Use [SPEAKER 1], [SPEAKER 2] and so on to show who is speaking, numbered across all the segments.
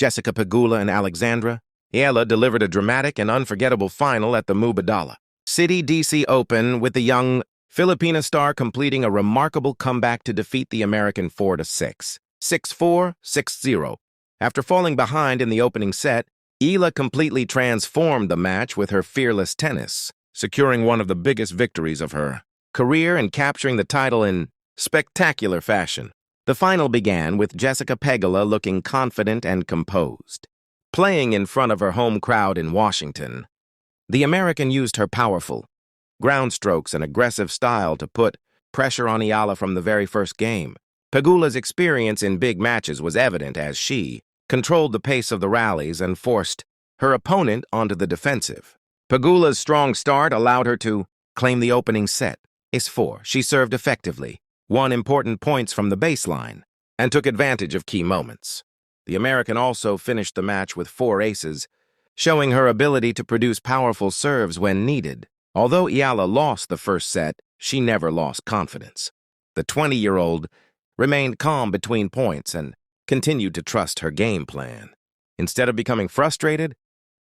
[SPEAKER 1] Jessica Pegula and Alexandra Eala delivered a dramatic and unforgettable final at the Mubadala Citi DC Open, with the young Filipina star completing a remarkable comeback to defeat the American 4-6, 6-4, 6-0. After falling behind in the opening set, Eala completely transformed the match with her fearless tennis, securing one of the biggest victories of her career and capturing the title in spectacular fashion. The final began with Jessica Pegula looking confident and composed. Playing in front of her home crowd in Washington, the American used her powerful ground strokes and aggressive style to put pressure on Eala from the very first game. Pegula's experience in big matches was evident as she controlled the pace of the rallies and forced her opponent onto the defensive. Pegula's strong start allowed her to claim the opening set. Ace-4, she served effectively, won important points from the baseline, and took advantage of key moments. The American also finished the match with 4 aces, showing her ability to produce powerful serves when needed. Although Eala lost the first set, she never lost confidence. The 20-year-old remained calm between points and continued to trust her game plan. Instead of becoming frustrated,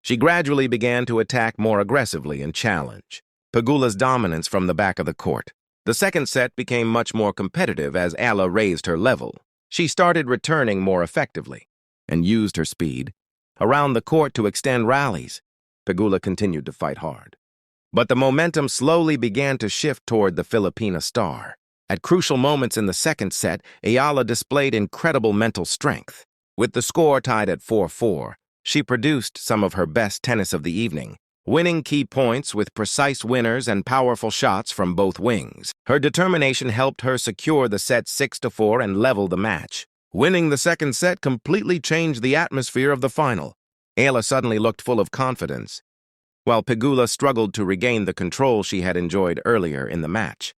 [SPEAKER 1] she gradually began to attack more aggressively and challenge Pegula's dominance from the back of the court. The second set became much more competitive as Eala raised her level. She started returning more effectively and used her speed around the court to extend rallies. Pegula continued to fight hard, but the momentum slowly began to shift toward the Filipina star. At crucial moments in the second set, Eala displayed incredible mental strength. With the score tied at 4-4, she produced some of her best tennis of the evening, winning key points with precise winners and powerful shots from both wings. Her determination helped her secure the set 6-4 and level the match. Winning the second set completely changed the atmosphere of the final. Eala suddenly looked full of confidence, while Pegula struggled to regain the control she had enjoyed earlier in the match.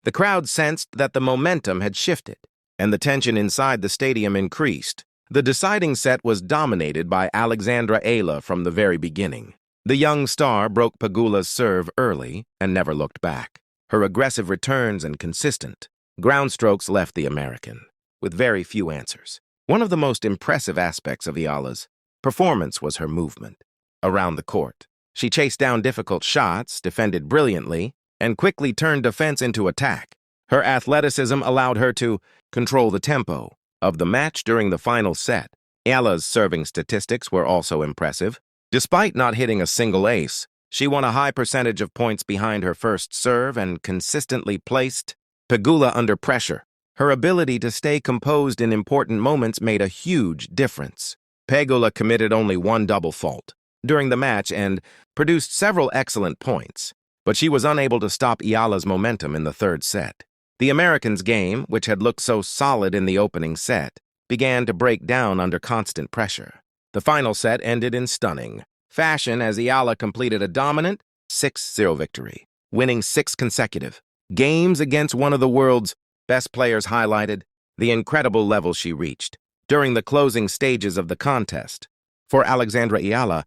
[SPEAKER 1] The crowd sensed that the momentum had shifted, and the tension inside the stadium increased. The deciding set was dominated by Alexandra Eala from the very beginning. The young star broke Pegula's serve early and never looked back. Her aggressive returns and consistent ground strokes left the American with very few answers. One of the most impressive aspects of Eala's performance was her movement around the court. She chased down difficult shots, defended brilliantly, and quickly turned defense into attack. Her athleticism allowed her to control the tempo of the match during the final set. Eala's serving statistics were also impressive. Despite not hitting a single ace, she won a high percentage of points behind her first serve and consistently placed Pegula under pressure. Her ability to stay composed in important moments made a huge difference. Pegula committed only one double fault during the match and produced several excellent points, but she was unable to stop Eala's momentum in the third set. The American's game, which had looked so solid in the opening set, began to break down under constant pressure. The final set ended in stunning fashion as Eala completed a dominant 6-0 victory, winning 6 consecutive games against one of the world's best players. Highlighted the incredible level she reached during the closing stages of the contest. For Alexandra Eala,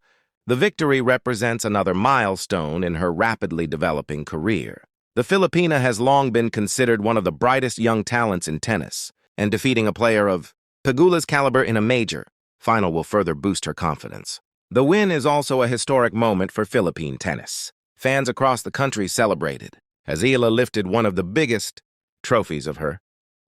[SPEAKER 1] the victory represents another milestone in her rapidly developing career. The Filipina has long been considered one of the brightest young talents in tennis, and defeating a player of Pegula's caliber in a major final will further boost her confidence. The win is also a historic moment for Philippine tennis. Fans across the country celebrated as Eala lifted one of the biggest trophies of her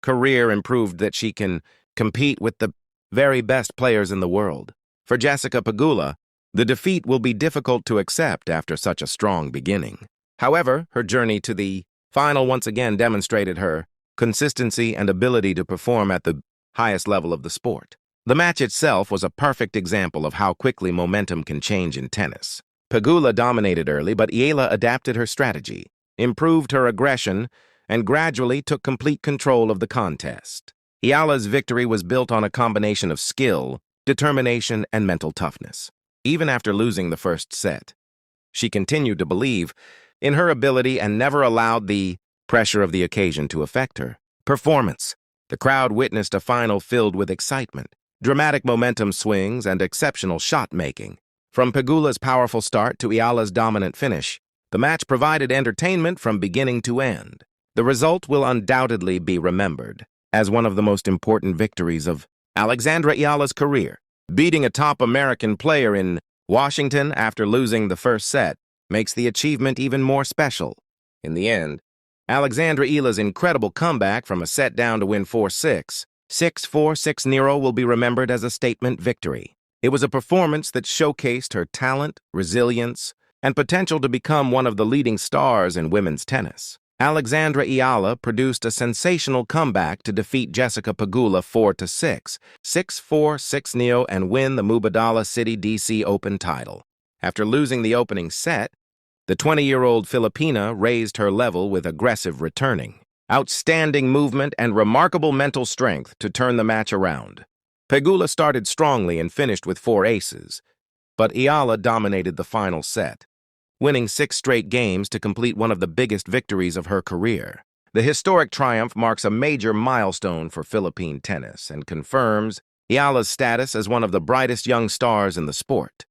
[SPEAKER 1] career and proved that she can compete with the very best players in the world. For Jessica Pegula, the defeat will be difficult to accept after such a strong beginning. However, her journey to the final once again demonstrated her consistency and ability to perform at the highest level of the sport. The match itself was a perfect example of how quickly momentum can change in tennis. Pegula dominated early, but Eala adapted her strategy, improved her aggression, and gradually took complete control of the contest. Eala's victory was built on a combination of skill, determination, and mental toughness. Even after losing the first set, she continued to believe in her ability and never allowed the pressure of the occasion to affect her performance. The crowd witnessed a final filled with excitement, dramatic momentum swings, and exceptional shot-making. From Pegula's powerful start to Eala's dominant finish, the match provided entertainment from beginning to end. The result will undoubtedly be remembered as one of the most important victories of Alexandra Eala's career. Beating a top American player in Washington after losing the first set makes the achievement even more special. In the end, Alexandra Eala's incredible comeback from a set down to win 4-6, 6-4, 6-0 will be remembered as a statement victory. It was a performance that showcased her talent, resilience, and potential to become one of the leading stars in women's tennis. Alexandra Eala produced a sensational comeback to defeat Jessica Pegula 4-6, 6-4, 6-0, and win the Mubadala Citi DC Open title. After losing the opening set, the 20-year-old Filipina raised her level with aggressive returning, outstanding movement, and remarkable mental strength to turn the match around. Pegula started strongly and finished with 4 aces, but Eala dominated the final set, winning 6 straight games to complete one of the biggest victories of her career. The historic triumph marks a major milestone for Philippine tennis and confirms Eala's status as one of the brightest young stars in the sport.